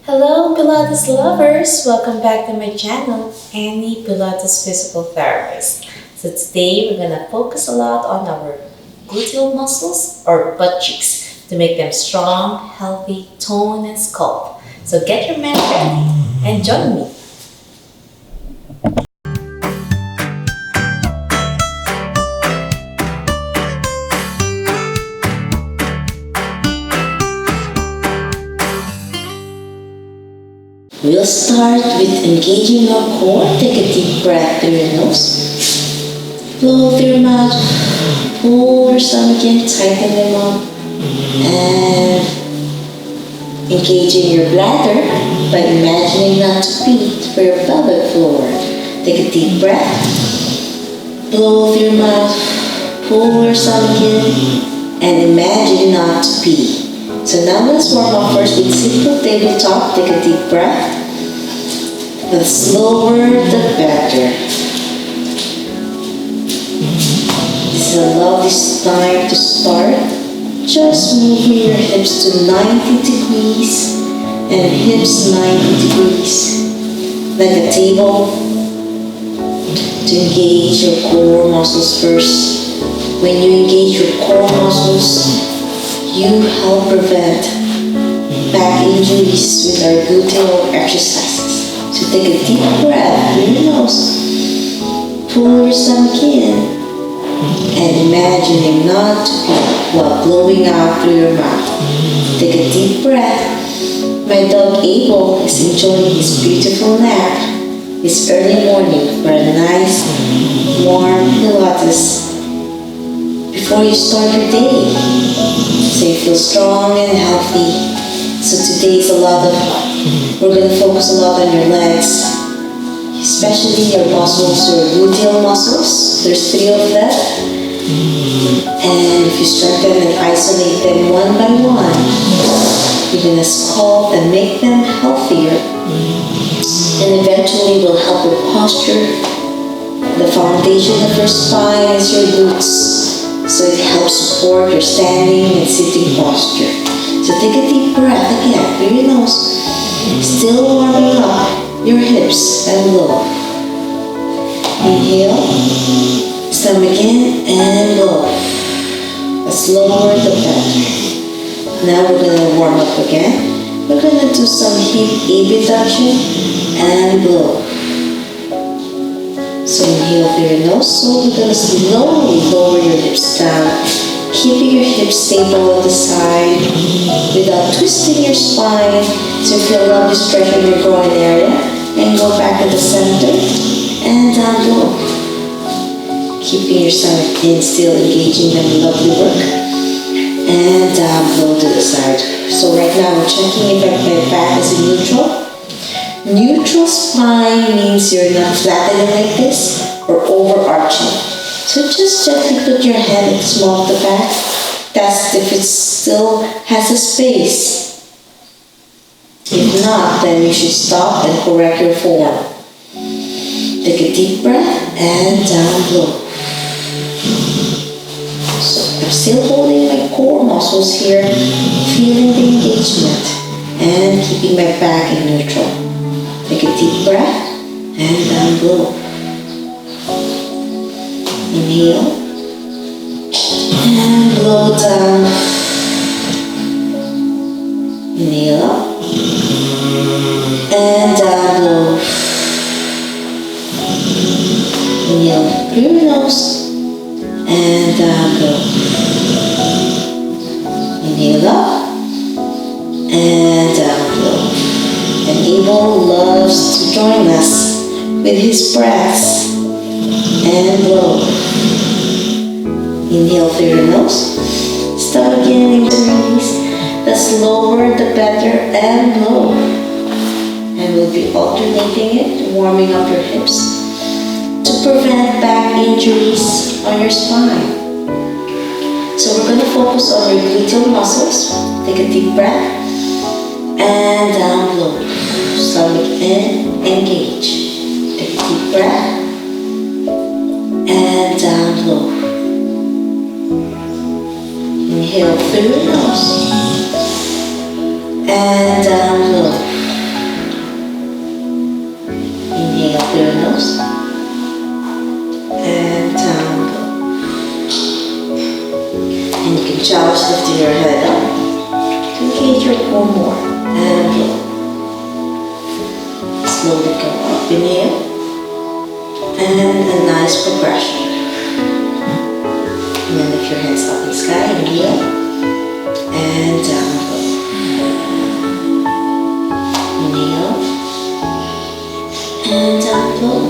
Hello Pilates lovers! Welcome back to my channel, Annie Pilates Physical Therapist. So today we're gonna focus a lot on our gluteal muscles or butt cheeks to make them strong, healthy, toned, and sculpt. So get your mat ready and join me. We'll start with engaging our core. Take a deep breath through your nose. Blow through your mouth. Pull your stomach in, tighten them up. And engaging your bladder by imagining not to pee for your pelvic floor. Take a deep breath. Blow through your mouth. Pull your stomach in and imagine not to pee. So now let's warm up first with simple tabletop. Take a deep breath. The slower the better. This is a lovely time to start. Just moving your hips to 90 degrees and hips 90 degrees. Like a table to engage your core muscles first. When you engage your core muscles, you help prevent back injuries with our gluteal exercises. So take a deep breath through your nose, pull your stomach in, and imagining not to pee while blowing out through your mouth. Take a deep breath. My dog Abel is enjoying his beautiful nap this early morning for a nice warm Pilates before you start your day. So you feel strong and healthy. So today's we're going to focus a lot on your legs, especially your muscles, your gluteal muscles. There's 3 of them. And if you strengthen and isolate them one by one, you're going to sculpt and make them healthier. And eventually will help your posture. The foundation of your spine is your glutes. So it helps support your standing and sitting posture. So take a deep breath again through your nose. Still warming up your hips and blow. Inhale, stomach in and blow. The slower the better. Now we're going to warm up again. We're going to do some hip abduction and blow. So inhale through your nose. So we're going to slowly lower your hips down, keeping your hips stable at the side without twisting your spine. So feel lovely stretching your groin area. And go back to the center and down low. Keeping your stomach in, still engaging them lovely work. And down low to the side. So right now I'm checking if my back is in neutral. Neutral spine means you're not flattening like this or overarching. So just gently put your head in the small of the back. That's if it still has a space. If not, then you should stop and correct your form. Take a deep breath and down low. So I'm still holding my core muscles here, feeling the engagement and keeping my back in neutral. Take a deep breath and down low. Inhale and blow down. Inhale up and down low. Inhale through your nose and down low. Inhale up and down low. And Abel loves to join us with his breaths and blow. Inhale through your nose. Stomach in and release. The slower the better and blow. And we'll be alternating it, warming up your hips to prevent back injuries on your spine. So we're going to focus on your gluteal muscles. Take a deep breath. And down low. Stomach in, engage. Take a deep breath. And down low. Inhale through your nose. And down low. slowly come up. Inhale. And a nice progression. And then lift your hands up in the sky. Inhale. And down low. Inhale. And down low.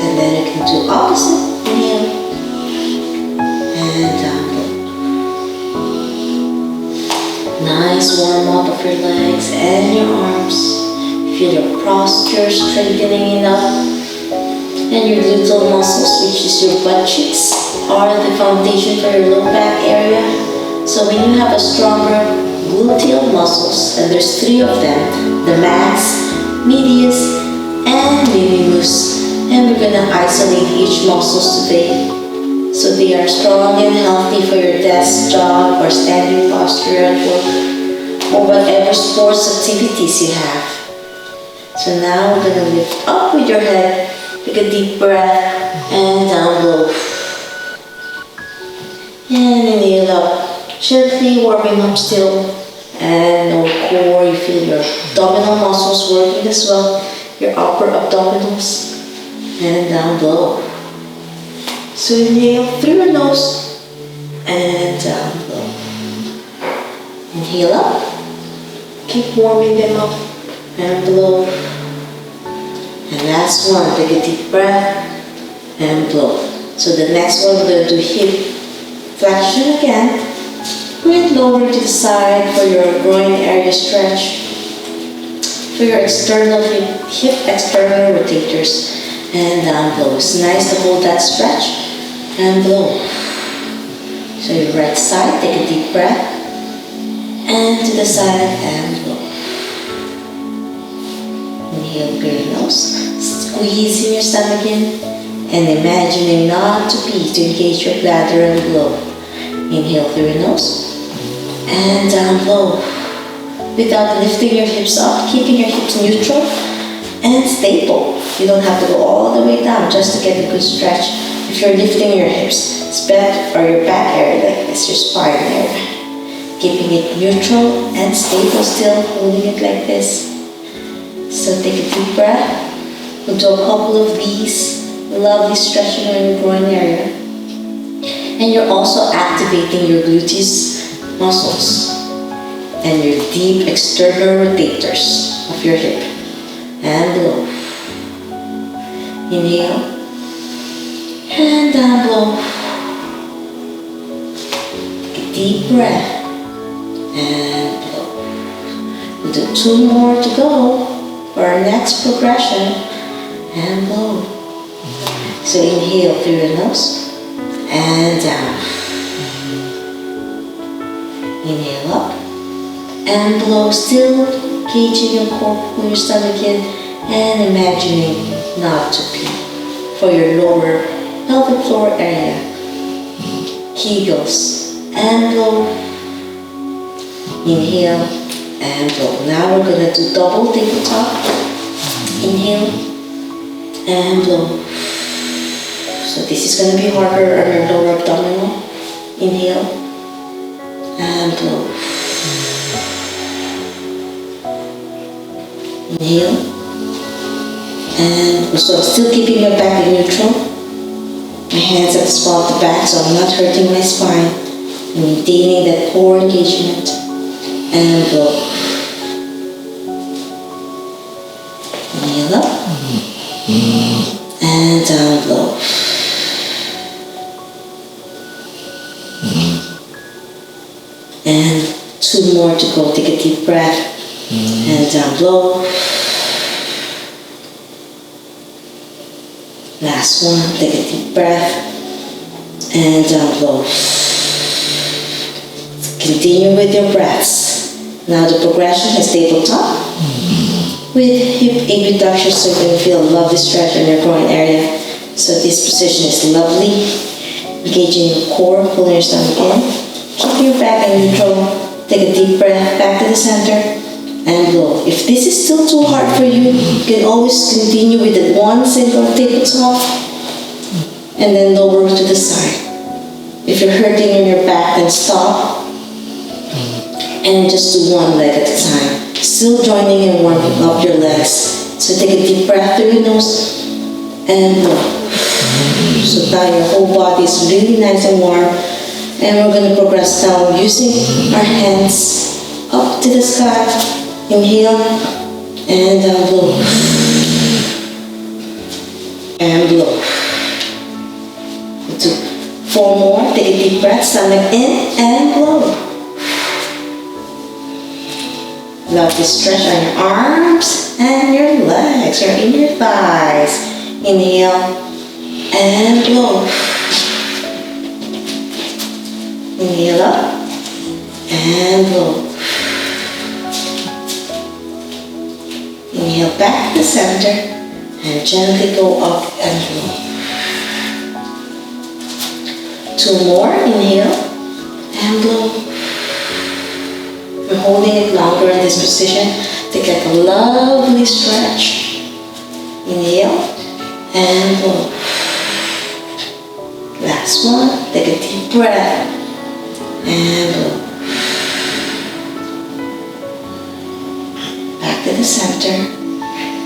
And then you can do opposite. Inhale. And down low. Nice warm up of your legs and your arms. Feel your posture strengthening enough. And your gluteal muscles, which is your butt cheeks, are the foundation for your low back area. So when you have a stronger gluteal muscles, and there's 3 of them, the max, medius, and minimus. And we're gonna isolate each muscles today, so they are strong and healthy for your desk job or standing posture at work, or whatever sports activities you have. So now we're gonna lift up with your head. Take a deep breath and down low. And inhale up. Gently warming up still. And no core, you feel your abdominal muscles working as well. Your upper abdominals. And down low. So inhale through your nose. And down low. Inhale up. Keep warming them up. And blow. And last one, take a deep breath and blow. So the next one, we're going to do hip flexion again. With lower to the side for your groin area stretch. For your external hip external rotators. And down blow. It's nice to hold that stretch and blow. So your right side, take a deep breath. And to the side and blow. Inhale through your nose, squeezing your stomach in, and imagining not to pee to engage your bladder and blow. Inhale through your nose, and down low, without lifting your hips up, keeping your hips neutral and stable. You don't have to go all the way down just to get a good stretch. If you're lifting your hips, or your back area like this, your spine area, keeping it neutral and stable still, holding it like this. So take a deep breath. We'll do a couple of these. Lovely stretching on your groin area. And you're also activating your gluteus muscles and your deep external rotators of your hip. And blow. Inhale. And down blow. Take a deep breath. And blow. We'll do 2 more to go. For our next progression, and blow. So inhale through your nose, and down. Inhale up, and blow, still gauging your core, pull your stomach in, and imagining not to pee. For your lower pelvic floor area, Kegels, and blow. Inhale, and blow. Now we're going to do double tabletop. Inhale and blow. So this is going to be harder on your lower abdominal. Inhale and blow. Inhale. And so I'm still keeping my back in neutral. My hands at the small of the back, so I'm not hurting my spine. I'm maintaining that core engagement. And blow. Inhale up. And down low. And 2 more to go. Take a deep breath. And down low. Last one. Take a deep breath. And down low. Continue with your breaths. Now the progression is tabletop with hip abduction, so you can feel a lovely stretch on your groin area. So this position is lovely. Engaging your core, pulling your stomach in. Keep your back in neutral. Take a deep breath back to the center and blow. If this is still too hard for you, you can always continue with the 1 single tabletop and then lower to the side. If you're hurting in your back, then stop. And just do 1 leg at a time. Still joining and warming up your legs. So take a deep breath through your nose and blow. So now your whole body is really nice and warm. And we're going to progress down using our hands up to the sky. Inhale and down, blow. And blow. 2, 4 more. Take a deep breath, stomach in and blow. Love to stretch on your arms and your legs or in your thighs. Inhale and blow. Inhale up and blow. Inhale back to the center and gently go up and blow. 2 more. Inhale and blow. We're holding it longer in this position to get a lovely stretch. Inhale and blow. Last one. Take a deep breath and blow. Back to the center.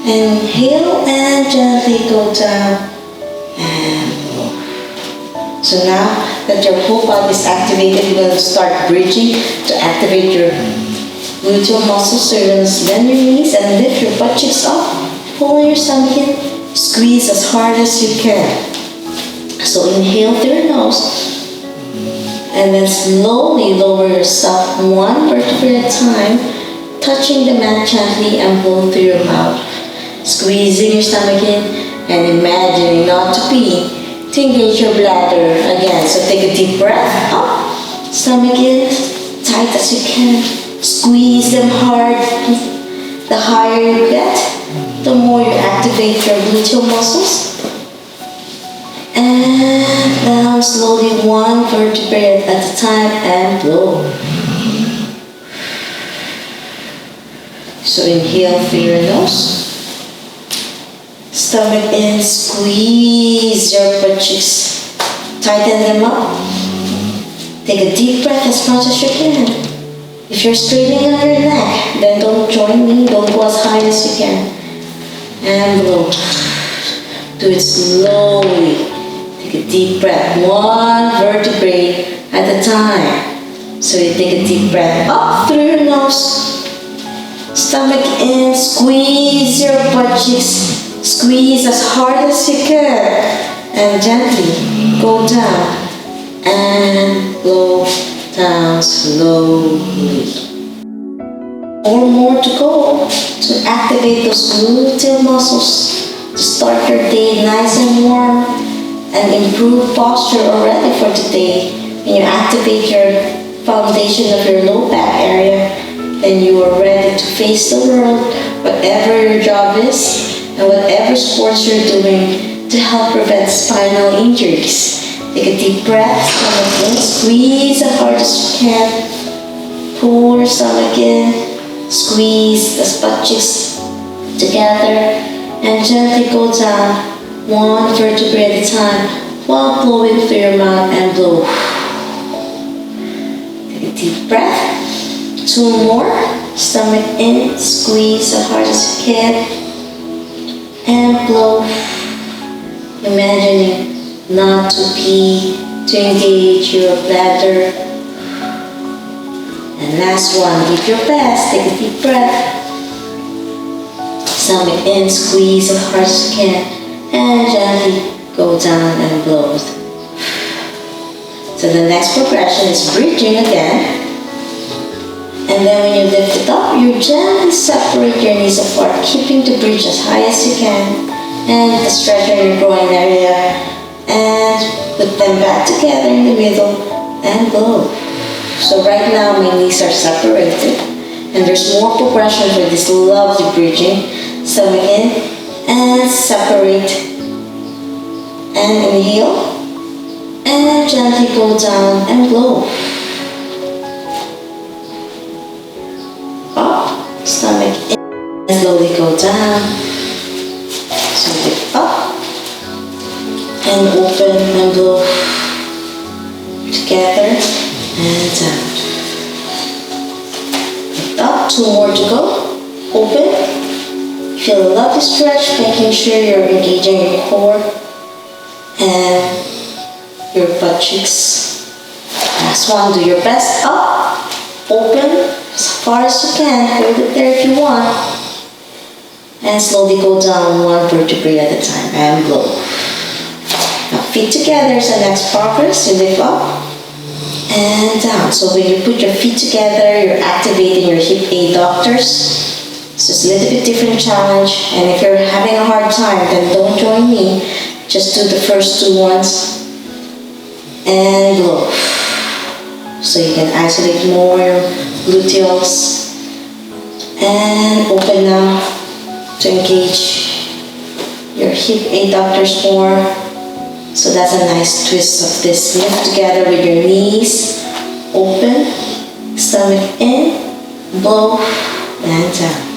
Inhale and gently go down and blow. So now that your whole body is activated, you're going to start bridging to activate your gluteal muscles. So you're going to bend your knees and lift your butt cheeks up. Pull your stomach in. Squeeze as hard as you can. So inhale through your nose. And then slowly lower yourself 1 vertebrae at a time, touching the mat gently and blow through your mouth. Squeezing your stomach in and imagining not to pee to engage your bladder again. So take a deep breath up, stomach in, tight as you can. Squeeze them hard. The higher you get, the more you activate your gluteal muscles. And down slowly 1 vertebrae at a time and blow. So inhale through your nose. Stomach in, squeeze your butt cheeks. Tighten them up. Take a deep breath as much as you can. If you're straining on your neck, then don't join me. Don't go as high as you can. And blow. Do it slowly. Take a deep breath, 1 vertebrae at a time. So you take a deep breath up through your nose. Stomach in, squeeze your butt cheeks. Squeeze as hard as you can. And gently go down. And blow down slowly. 4 more to go to activate those gluteal muscles. To start your day nice and warm. And improve posture already for today. When you activate your foundation of your low back area, then you are ready to face the world, whatever your job is, and whatever sports you're doing, to help prevent spinal injuries. Take a deep breath, stomach in, squeeze as hard as you can. Pull your stomach in, squeeze the butt cheeks together, and gently go down 1 vertebrae at a time while blowing through your mouth and blow. Take a deep breath. 2 more. Stomach in, squeeze as hard as you can, and blow. Imagining not to pee, to engage your bladder. And last one, give your best. Take a deep breath. Stomach in, squeeze as hard as you can. And gently go down and blow. So the next progression is bridging again. And then when you lift it up, you gently separate your knees apart, keeping the bridge as high as you can. And stretch on your groin area. And put them back together in the middle and blow. So right now my knees are separated. And there's more progression for this lovely bridging. Stomach in. And separate and inhale and gently go down and blow. Up, stomach in, and slowly go down. So lift up and open and blow. Together and down. Lift up, 2 more to go. Open. Feel a lovely stretch, making sure you're engaging your core and your butt cheeks. Last one, do your best. Up, open, as far as you can. Hold it there if you want. And slowly go down one vertebrae at a time and blow. Now feet together is the next progress. You lift up and down. So when you put your feet together, you're activating your hip adductors. So it's a little bit different challenge. And if you're having a hard time, then don't join me. Just do the first two ones and blow. So you can isolate more your gluteals and open now to engage your hip adductors more. So that's a nice twist of this. Lift together with your knees. Open, stomach in, blow, and down.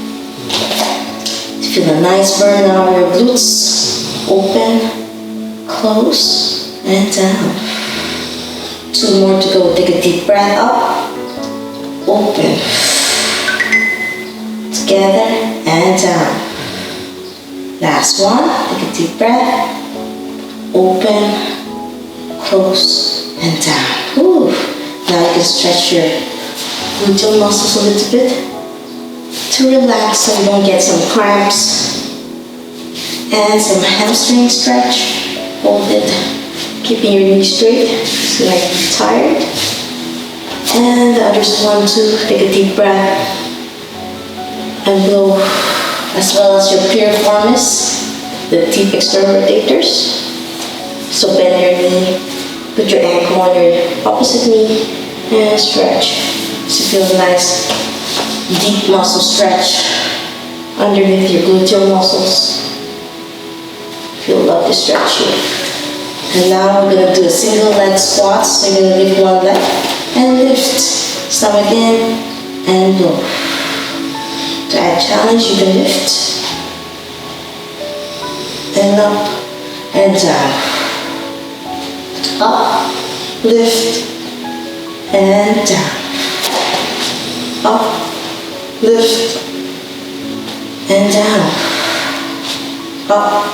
Feel a nice burn now on your glutes. Open, close, and down. Two more to go. Take a deep breath up. Open. Together and down. Last one. Take a deep breath. Open, close, and down. Whew. Now you can stretch your gluteal muscles a little bit to relax so you don't get some cramps. And some hamstring stretch. Hold it, keeping your knees straight so you might be tired. And the others one too. Take a deep breath and blow, as well as your piriformis, the deep external rotators. So bend your knee, put your ankle on your opposite knee and stretch. So feel a nice deep muscle stretch underneath your gluteal muscles. Feel lovely stretch here. And now we're going to do a single leg squat. So you're going to lift one leg and lift. Stomach in and blow. To add challenge, you can lift and up and down. Up, lift, and down. Up, lift, and down. Up,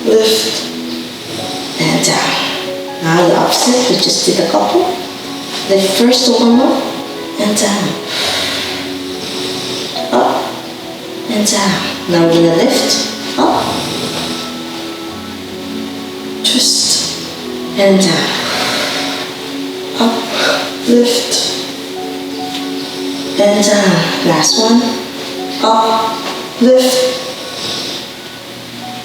lift, and down. Now the opposite, we just did a couple. Lift first to warm up, and down. Up, and down. Now we're gonna lift, up, twist, and down. Up, lift, and down. Last one. Up, lift,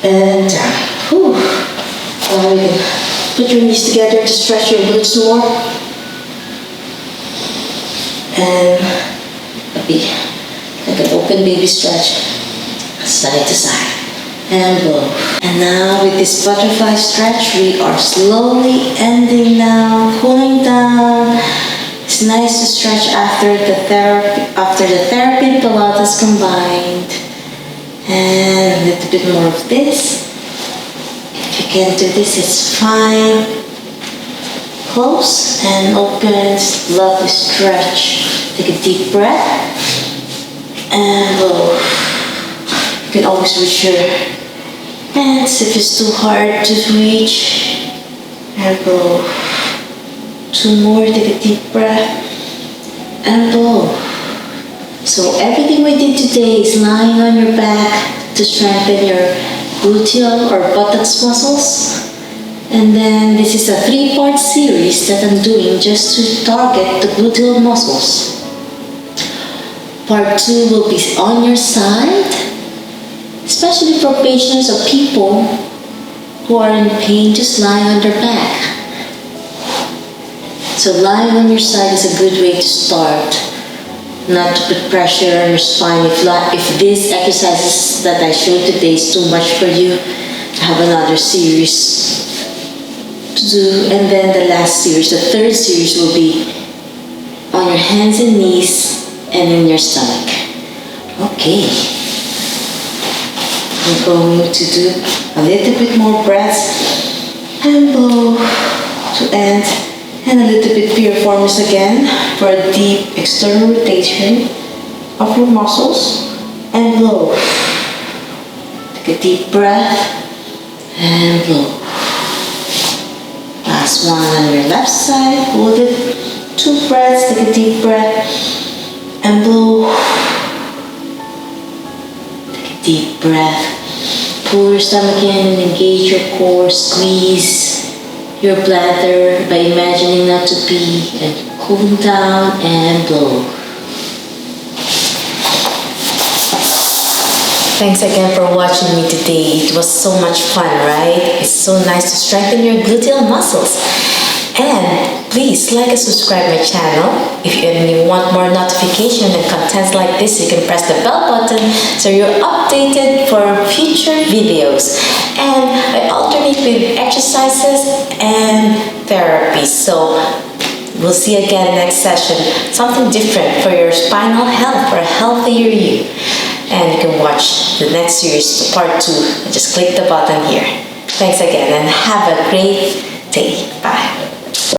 and down. Whew. Now you can put your knees together to stretch your glutes more. And be like an open baby stretch, side to side. And blow. And now with this butterfly stretch, we are slowly ending now, cooling down. It's nice to stretch after the therapy and Pilates combined. And a little bit more of this. If you can't do this, it's fine. Close and open. Lovely stretch. Take a deep breath and blow. You can always reach your hands if it's too hard to reach. And blow. Two more. Take a deep breath and blow. So everything we did today is lying on your back to strengthen your gluteal or buttocks muscles. And then this is a 3-part series that I'm doing just to target the gluteal muscles. Part 2 will be on your side, especially for patients or people who are in pain, just lying on their back. So lying on your side is a good way to start. Not to put pressure on your spine. If these exercises that I showed today is too much for you, have another series to do. And then the last series, the third series, will be on your hands and knees and in your stomach. Okay. I'm going to do a little bit more breaths and blow to end. And a little bit piriformis again for a deep external rotation of your muscles. and blow. Take a deep breath and blow. Last one on your left side. Hold it. 2 breaths. Take a deep breath and blow. Take a deep breath. Pull your stomach in and engage your core. Squeeze your bladder by imagining not to pee and cooling down and blow. Thanks again for watching me today. It was so much fun, right? It's so nice to strengthen your gluteal muscles. And please like and subscribe my channel. If you want more notification and contents like this, you can press the bell button so you're updated for future videos. And I alternate with exercises and therapy. So we'll see you again next session. Something different for your spinal health, for a healthier you. And you can watch the next series, part 2. Just click the button here. Thanks again and have a great day. Bye.